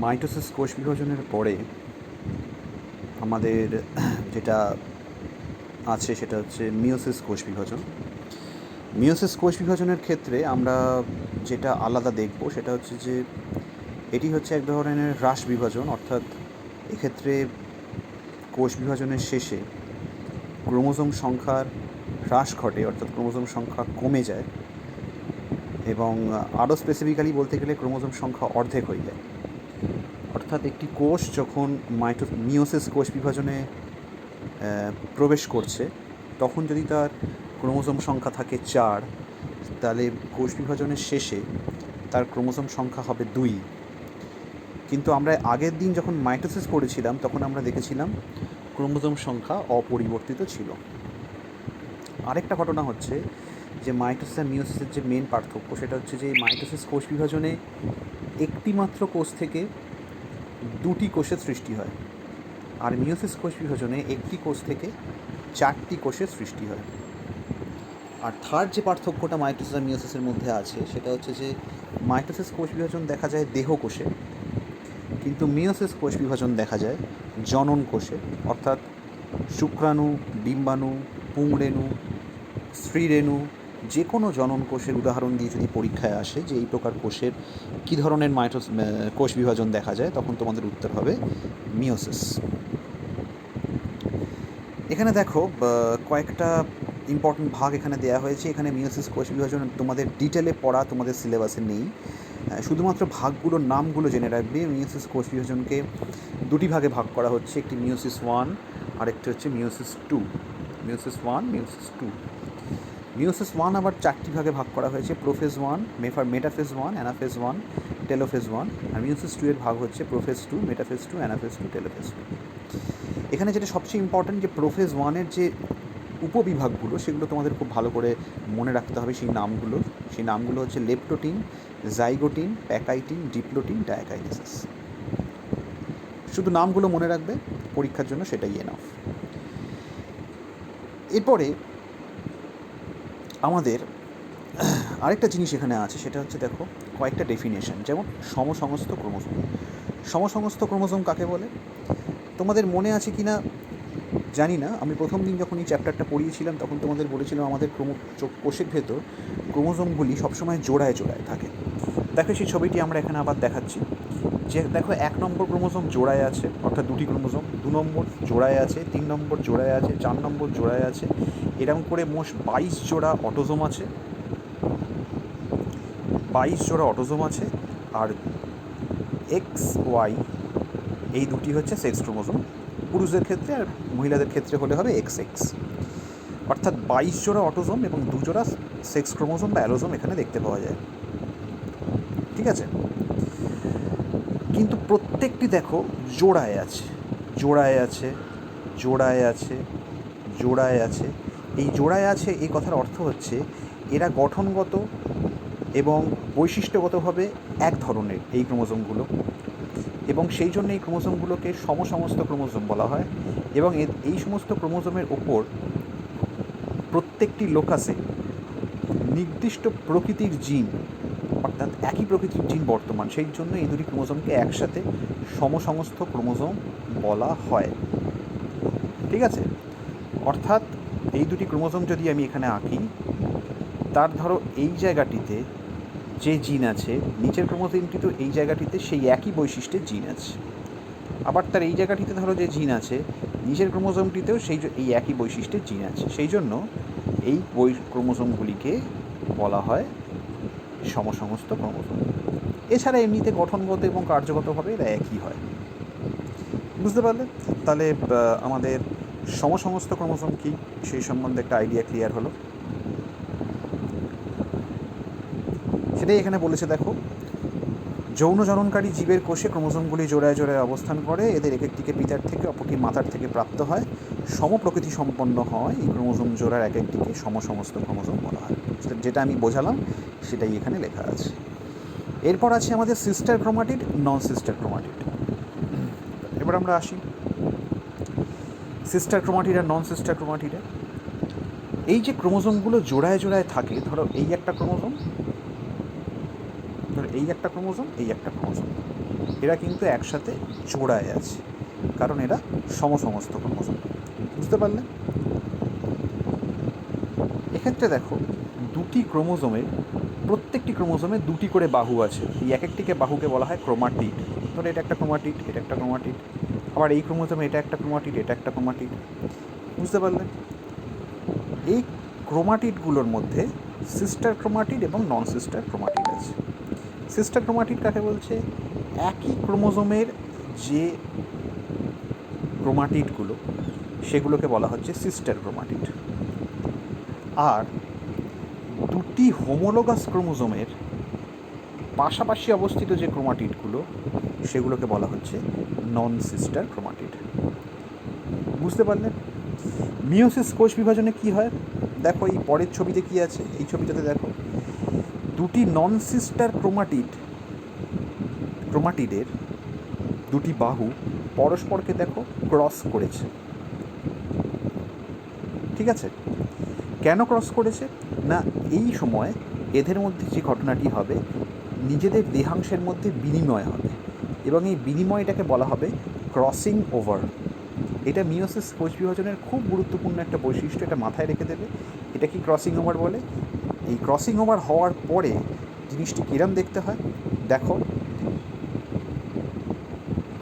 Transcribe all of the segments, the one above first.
Mitosis কোষ বিভাজনের পরে আমাদের যেটা আছে সেটা হচ্ছে মিওসিস কোষ বিভাজন। মিওসিস কোষ বিভাজনের ক্ষেত্রে আমরা যেটা আলাদা দেখব সেটা হচ্ছে যে এটি হচ্ছে এক ধরনের হ্রাস বিভাজন, অর্থাৎ এক্ষেত্রে কোষ বিভাজনের শেষে ক্রোমোজোম সংখ্যার হ্রাস ঘটে, অর্থাৎ ক্রোমোজোম সংখ্যা কমে যায় এবং আরও স্পেসিফিক্যালি বলতে গেলে ক্রোমোজোম সংখ্যা অর্ধেক হয়ে যায়। অর্থাৎ একটি কোষ যখন মিওসিস কোষ বিভাজনে প্রবেশ করছে তখন যদি তার ক্রোমোজোম সংখ্যা থাকে 4, তাহলে কোষ বিভাজনের শেষে তার ক্রোমোজোম সংখ্যা হবে 2। কিন্তু আমরা আগের দিন যখন মাইটোসিস পড়েছিলাম তখন আমরা দেখেছিলাম ক্রোমোজোম সংখ্যা অপরিবর্তিত ছিল। আরেকটা ঘটনা হচ্ছে যে মাইটোসিস আর মিওসিসের যে মেন পার্থক্য সেটা হচ্ছে যে মাইটোসিস কোষ বিভাজনে একটি মাত্র কোষ থেকে দুটি কোষের সৃষ্টি হয়, আর মিওসিস কোষ বিভাজনে একটি কোষ থেকে 4টি কোষের সৃষ্টি হয়। আর থার্ড যে পার্থক্যটা মাইটোসিস আর মিওসিসের মধ্যে আছে সেটা হচ্ছে যে মাইটোসিস কোষ বিভাজন দেখা যায় দেহ কোষে, কিন্তু মিওসিস কোষ বিভাজন দেখা যায় জনন কোষে, অর্থাৎ শুক্রাণু, ডিম্বাণু, পুংরেণু, স্ত্রীরেণু, যে কোনো জনন কোষের উদাহরণ দিয়ে যদি পরীক্ষায় আসে যে এই প্রকার কোষের কী ধরনের কোষ বিভাজন দেখা যায়, তখন তোমাদের উত্তর হবে মিওসিস। এখানে দেখো কয়েকটা ইম্পর্টেন্ট ভাগ এখানে দেওয়া হয়েছে। এখানে মিওসিস কোষ বিভাজন তোমাদের ডিটেলে পড়া তোমাদের সিলেবাসে নেই, শুধুমাত্র ভাগগুলোর নামগুলো জেনে রাখবে। মিওসিস কোষ বিভাজনকে দুটি ভাগে ভাগ করা হচ্ছে, একটি মিওসিস 1 আর একটি হচ্ছে মিওসিস 2। Meiosis 1, meiosis 2। মিওসিস 1 আবার 4টি ভাগে ভাগ করা হয়েছে, প্রোফেজ 1, মেটাফেজ 1, অ্যানাফেজ 1, টেলোফেজ 1। আর মিওসিস 2 এর ভাগ হচ্ছে প্রোফেজ 2, মেটাফেজ 2, অ্যানাফেজ 2, টেলোফেজ 2। এখানে যেটা সবচেয়ে ইম্পর্ট্যান্ট যে প্রোফেজ 1-এর যে উপবিভাগগুলো সেগুলো তোমাদের খুব ভালো করে মনে রাখতে হবে। সেই নামগুলো হচ্ছে leptotene, zygotene, pachytene, diplotene, diakinesis. শুধু নামগুলো মনে রাখবে পরীক্ষার জন্য, সেটাই এনাফ। এরপরে আমাদের আরেকটা জিনিস এখানে আছে, সেটা হচ্ছে দেখো কয়েকটা ডেফিনেশন, যেমন সমসমস্ত ক্রোমোজোম। সমসমস্ত ক্রোমোজোম কাকে বলে তোমাদের মনে আছে কি না জানি না। আমি প্রথম দিন যখন এই চ্যাপ্টারটা পড়িয়েছিলাম তখন তোমাদের বলেছিলাম আমাদের কোষের ভেতর ক্রোমোজোমগুলি সবসময় জোড়ায় জোড়ায় থাকে। দেখো সেই ছবিটি আমরা এখানে আবার দেখাচ্ছি যে দেখো 1 নম্বর ক্রোমোজোম জোড়ায় আছে, অর্থাৎ দুটি ক্রোমোজোম, 2 নম্বর জোড়ায় আছে, 3 নম্বর জোড়ায় আছে, 4 নম্বর জোড়ায় আছে। এরকম করে মোট 22 জোড়া অটোজোম আছে, 22 জোড়া অটোজোম আছে। আর এক্স ওয়াই এই দুটি হচ্ছে সেক্স ক্রোমোজোম, পুরুষদের ক্ষেত্রে, আর মহিলাদের ক্ষেত্রে হলে হবে এক্স এক্স। অর্থাৎ 22 জোড়া অটোজোম এবং 2 জোড়া সেক্স ক্রোমোজোম বা অ্যালোজোম এখানে দেখতে পাওয়া যায়। ঠিক আছে, কিন্তু প্রত্যেকটি দেখো জোড়ায় আছে, জোড়ায় আছে, জোড়ায় আছে, জোড়ায় আছে। এই জোড়ায় আছে এই কথার অর্থ হচ্ছে এরা গঠনগত এবং বৈশিষ্ট্যগতভাবে এক ধরনের এই ক্রোমোজোমগুলো, এবং সেই জন্য এই ক্রোমোজোমগুলোকে সমসমস্ত ক্রোমোজোম বলা হয়। এবং এই সমস্ত ক্রোমোজোমের ওপর প্রত্যেকটি লোকাসে নির্দিষ্ট প্রকৃতির জিন, অর্থাৎ একই প্রকৃতির জিন বর্তমান, সেই জন্য এই দুটি ক্রোমোজোমকে একসাথে সমসমস্ত ক্রোমোজোম বলা হয়। ঠিক আছে, অর্থাৎ এই দুটি ক্রোমোজোম যদি আমি এখানে আঁকি, তার ধরো এই জায়গাটিতে যে জিন আছে, নিচের ক্রোমোজোমটিতে এই জায়গাটিতে সেই একই বৈশিষ্ট্যের জিন আছে। আবার তার এই জায়গাটিতে ধরো যে জিন আছে, নিচের ক্রোমোজোমটিতেও এই একই বৈশিষ্ট্যের জিন আছে। সেই জন্য এই ক্রোমোজোমগুলিকে বলা হয় সমসমস্ত ক্রোমোজোম। এছাড়া এমনিতে গঠনগত এবং কার্যগতভাবে এরা একই হয়। বুঝতে পারলে? তাহলে আমাদের সমসমস্ত ক্রোমোজোম কী সেই সম্বন্ধে একটা আইডিয়া ক্লিয়ার হলো। সেটাই এখানে বলেছে দেখো, যৌন জননকারী জীবের কোষে ক্রোমোজোমগুলি জোড়ায় জোড়ায় অবস্থান করে, এদের এক একটিকে পিতার থেকে অপরটি মাতার থেকে প্রাপ্ত হয়। সমপ্রকৃতি সম্পন্ন হয় এই ক্রোমোজোম জোড়ার এক একটিকে সমসমস্ত ক্রোমোজোম বলা হয়। যেটা আমি বোঝালাম সেটাই এখানে লেখা আছে। এরপর আছে আমাদের সিস্টার ক্রোমাটিড, নন সিস্টার ক্রোমাটিড। এবার আমরা আসি সিস্টার ক্রোমাটিড আর নন সিস্টার ক্রোমাটিডে। এই যে ক্রোমোজোমগুলো জোড়ায় জোড়ায় থাকে, ধরো এই একটা ক্রোমোজোম, ধরো এই একটা ক্রোমোজোম, এই একটা ক্রোমোজোম, এরা কিন্তু একসাথে জোড়ায় আছে, কারণ এরা সমস্ত ক্রোমোজোম। বুঝতে পারলে? এক্ষেত্রে দেখো, দুটি ক্রোমোজোমের প্রত্যেকটি ক্রোমোজোমে দুটি করে বাহু আছে। এই এক একটিকে বাহুকে বলা হয় ক্রোমাটিড। ধরো এটা একটা ক্রোমাটিড, এটা একটা ক্রোমাটিড, আবার এই ক্রোমোজোমে এটা একটা ক্রোমাটিড, এটা একটা ক্রোমাটিড। বুঝতে পারলে? এই ক্রোমাটিডগুলোর মধ্যে সিস্টার ক্রোমাটিড এবং নন সিস্টার ক্রোমাটিড আছে। সিস্টার ক্রোমাটিড কাকে বলছে? একই ক্রোমোজোমের যে ক্রোমাটিডগুলো সেগুলোকে বলা হচ্ছে সিস্টার ক্রোমাটিড। আর দুটি হোমোলোগাস ক্রোমোজোমের পাশাপাশি অবস্থিত যে ক্রোমাটিডগুলো সেগুলোকে বলা হচ্ছে নন সিস্টার ক্রোমাটিড। বুঝতে পারলে? মিওসিস কোষ বিভাজনে কি হয় দেখো, এই পরের ছবিতে কি আছে, এই ছবিটাতে দেখো, দুটি নন সিস্টার ক্রোমাটিডের দুটি বাহু পরস্পরকে দেখো ক্রস করেছে। ঠিক আছে? কেন ক্রস করেছে না, এই সময় এদের মধ্যে যে ঘটনাটি হবে, নিজেদের দেহাংশের মধ্যে বিনিময় হবে, এবং এই বিনিময়টাকে বলা হবে ক্রসিং ওভার। এটা মিওসিস কোষ বিভাজনের খুব গুরুত্বপূর্ণ একটা বৈশিষ্ট্য, এটা মাথায় রেখে দেবে। এটা কি ক্রসিং ওভার বলে? এই ক্রসিং ওভার হওয়ার পরে জিনিসটি কিরম দেখতে হয় দেখো,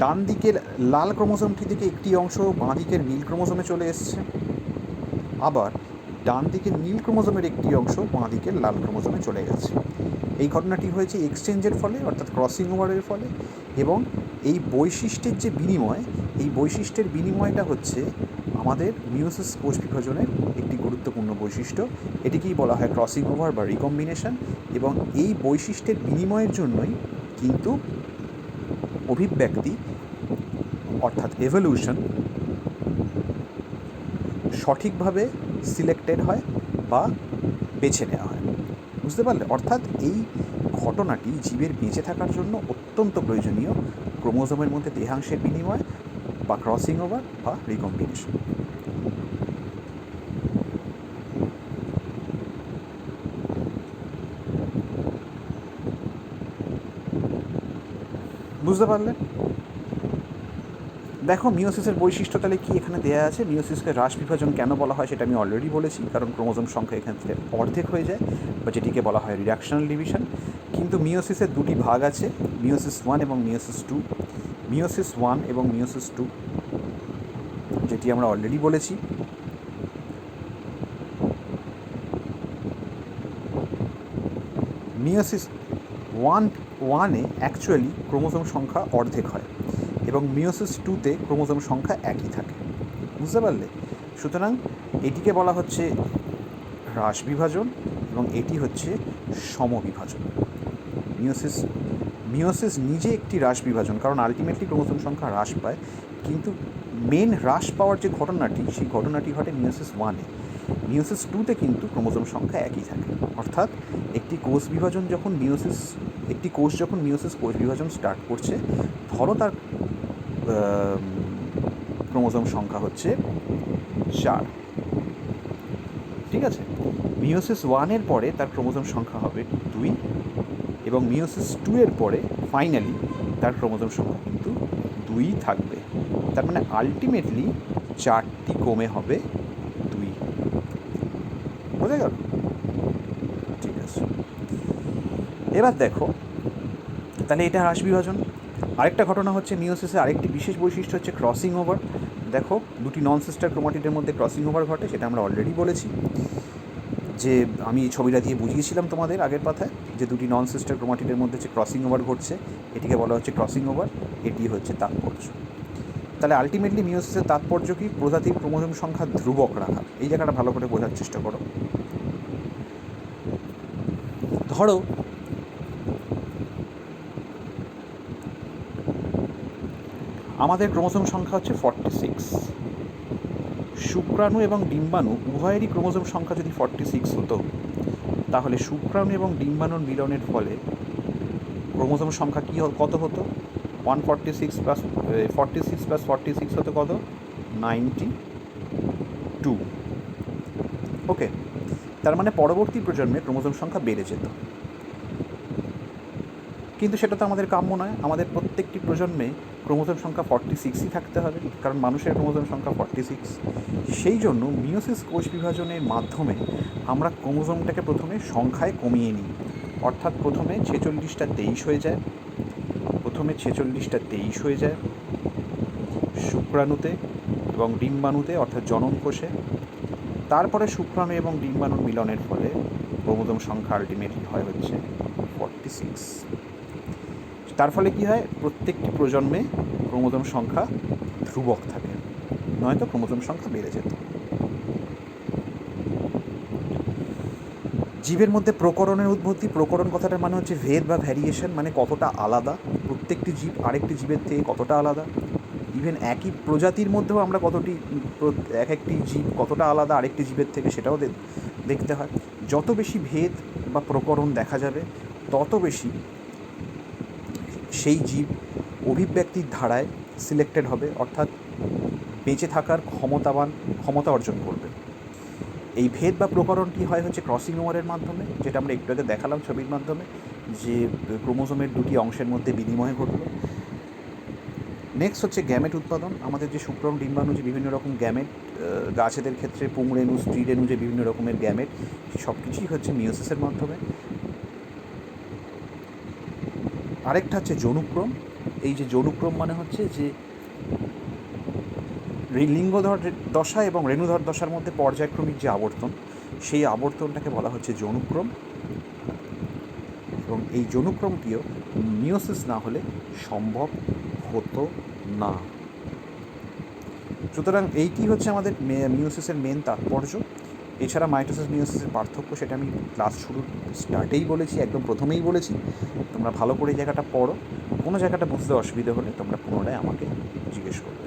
ডান দিকের লাল ক্রোমোজোমটি থেকে একটি অংশ বাঁ দিকের নীল ক্রোমোজোমে চলে এসছে, আবার ডান দিকের নীল ক্রোমোজোমের একটি অংশ বাঁ দিকের লাল ক্রোমোজোমে চলে গেছে। এই ঘটনাটি হয়েছে এক্সচেঞ্জের ফলে, অর্থাৎ ক্রসিং ওভারের ফলে। এবং এই বৈশিষ্ট্যের যে বিনিময়, এই বৈশিষ্ট্যের বিনিময়টা হচ্ছে আমাদের মিওসিস কোষ বিভাজনের একটি গুরুত্বপূর্ণ বৈশিষ্ট্য। এটিকেই বলা হয় ক্রসিং ওভার বা রিকম্বিনেশন। এবং এই বৈশিষ্ট্যের বিনিময়ের জন্যই কিন্তু অভিব্যক্তি অর্থাৎ এভলিউশন সঠিকভাবে সিলেক্টেড হয় বা বেছে নেওয়া হয়। বুঝতে পারলে? অর্থাৎ এই ঘটনাটি জীবের বেঁচে থাকার জন্য অত্যন্ত প্রয়োজনীয়, ক্রোমোজোমের মধ্যে দেহাংশের বিনিময় বা ক্রসিং ওভার বা রিকম্বিনেশন। বুঝতে পারলে? দেখো, মিওসিসের বৈশিষ্ট্য তাহলে কি এখানে দেওয়া আছে। মিওসিসকে হ্রাস বিভাজন কেন বলা হয় সেটা আমি অলরেডি বলেছি, কারণ ক্রোমোজোম সংখ্যা এখান থেকে অর্ধেক হয়ে যায়, বা যেটিকে বলা হয় রিডাকশনাল ডিভিশন। কিন্তু মিওসিসের দুটি ভাগ আছে, মিওসিস 1 এবং মিওসিস 2। মিওসিস 1 এবং মিওসিস 2, যেটি আমরা অলরেডি বলেছি, মিওসিস 1-1-এ অ্যাকচুয়ালি ক্রোমোজোম সংখ্যা অর্ধেক হয়, এবং মিওসিস 2-তে ক্রোমোজোম সংখ্যা একই থাকে। বুঝতে পারলে? সুতরাং এটিকে বলা হচ্ছে হ্রাস বিভাজন, এবং এটি হচ্ছে সমবিভাজন। মিওসিস নিজে একটি হ্রাস বিভাজন, কারণ আলটিমেটলি ক্রোমোজোম সংখ্যা হ্রাস পায়, কিন্তু মেন হ্রাস পাওয়ার যে ঘটনাটি, সেই ঘটনাটি ঘটে মিওসিস 1-এ। মিওসিস 2-তে কিন্তু ক্রোমোজোম সংখ্যা একই থাকে। অর্থাৎ একটি কোষ যখন মিওসিস কোষ বিভাজন স্টার্ট করছে, ধরো তার ক্রোমোজোম সংখ্যা হচ্ছে 4। ঠিক আছে? মিওসিস 1-এর পরে তার ক্রোমোজোম সংখ্যা হবে 2, এবং মিওসিস 2-এর পরে ফাইনালি তার ক্রোমোজোম সংখ্যা কিন্তু 2 থাকবে। তার মানে আলটিমেটলি 4টি কমে হবে 2। বোঝা গেল? ঠিক আছে, এবার দেখো, তাহলে এটা হ্রাস বিভাজন। আরেকটা ঘটনা হচ্ছে মিওসিসে আরেকটি বিশেষ বৈশিষ্ট্য হচ্ছে ক্রসিং ওভার। দেখো, দুটি নন সিস্টার ক্রোমাটিডের মধ্যে ক্রসিং ওভার ঘটে, সেটা আমরা অলরেডি বলেছি, যে আমি ছবিটা দিয়ে বুঝিয়েছিলাম তোমাদের আগের পাতায়, যে দুটি নন সিস্টার ক্রোমাটিডের মধ্যে যে ক্রসিং ওভার ঘটছে, এটিকে বলা হচ্ছে ক্রসিং ওভার। এটি হচ্ছে তাৎপর্য। তাহলে আলটিমেটলি মিওসিসের তাৎপর্য কি? প্রজাতির ক্রোমোজোম সংখ্যা ধ্রুবক রাখা। এই জায়গাটা ভালো করে বোঝার চেষ্টা করো। ধরো আমাদের ক্রোমোজোম সংখ্যা হচ্ছে 46। শুক্রাণু এবং ডিম্বাণু উভয়েরই ক্রোমোজোম সংখ্যা যদি 46 হতো, তাহলে শুক্রাণু এবং ডিম্বাণুর মিলনের ফলে ক্রোমোজোম সংখ্যা কত হতো? 146 প্লাস 46 হতো কত? 92। ওকে, তার মানে পরবর্তী প্রজন্মে ক্রোমোজোম সংখ্যা বেড়ে যেত। কিন্তু সেটা তো আমাদের কাম্য নয়। আমাদের প্রত্যেকটি প্রজন্মে ক্রোমোজোম সংখ্যা 46ই থাকতে হবে, কারণ মানুষের ক্রোমোজোম সংখ্যা 46। সেই জন্য মিওসিস কোষ বিভাজনের মাধ্যমে আমরা ক্রোমোজোমটাকে প্রথমে সংখ্যায় কমিয়ে নিই। অর্থাৎ প্রথমে 46টা 23 হয়ে যায়, শুক্রাণুতে এবং ডিম্বাণুতে অর্থাৎ জনন কোষে। তারপরে শুক্রাণু এবং ডিম্বাণুর মিলনের ফলে ক্রোমোজোম সংখ্যা আলটিমেটলি হচ্ছে 46। তার ফলে কী হয়, প্রত্যেকটি প্রজন্মে ক্রোমোজোম সংখ্যা ধ্রুবক থাকে, নয়তো ক্রোমোজোম সংখ্যা বেড়ে যেত। জীবের মধ্যে প্রকরণের উদ্ভূতি। প্রকরণ কথাটার মানে হচ্ছে ভেদ বা ভ্যারিয়েশন, মানে কতটা আলাদা প্রত্যেকটি জীব আরেকটি জীবের থেকে কতটা আলাদা। ইভেন একই প্রজাতির মধ্যেও আমরা এক একটি জীব কতটা আলাদা আরেকটি জীবের থেকে সেটাও দেখতে হয়। যত বেশি ভেদ বা প্রকরণ দেখা যাবে তত বেশি সেই জীব অভিব্যক্তির ধারায় সিলেক্টেড হবে, অর্থাৎ বেঁচে থাকার ক্ষমতা অর্জন করবে। এই ভেদ বা প্রকরণটি হচ্ছে ক্রসিং ওভারের মাধ্যমে, যেটা আমরা একটু আগে দেখালাম ছবির মাধ্যমে, যে ক্রোমোজোমের দুটি অংশের মধ্যে বিনিময় ঘটল। নেক্সট হচ্ছে গ্যামেট উৎপাদন। আমাদের যে শুক্রাণু ডিম্বাণু যে বিভিন্ন রকম গ্যামেট, গাছেদের ক্ষেত্রে পুংরেণু, স্ত্রীরেণু যে বিভিন্ন রকমের গ্যামেট, সব কিছুই হচ্ছে মিওসিসের মাধ্যমে। আরেকটা হচ্ছে যৌনুক্রম। এই যে যৌনুক্রম মানে হচ্ছে যে লিঙ্গধর দশা এবং রেণুধর দশার মধ্যে পর্যায়ক্রমিক যে আবর্তন, সেই আবর্তনটাকে বলা হচ্ছে যৌনুক্রম। এবং এই যৌনুক্রমটিও মিওসিস না হলে সম্ভব হতো না। সুতরাং এইটি হচ্ছে আমাদের মিওসিসের মেন তাৎপর্য। এছাড়া মাইটোসিস মিওসিসের পার্থক্য সেটা আমি ক্লাস শুরুর স্টার্টেই বলেছি, একদম প্রথমেই বলেছি। তোমরা ভালো করে এই জায়গাটা পড়ো। কোনো জায়গাটা বুঝতে অসুবিধা হলে তোমরা পুনরায় আমাকে জিজ্ঞেস করবে।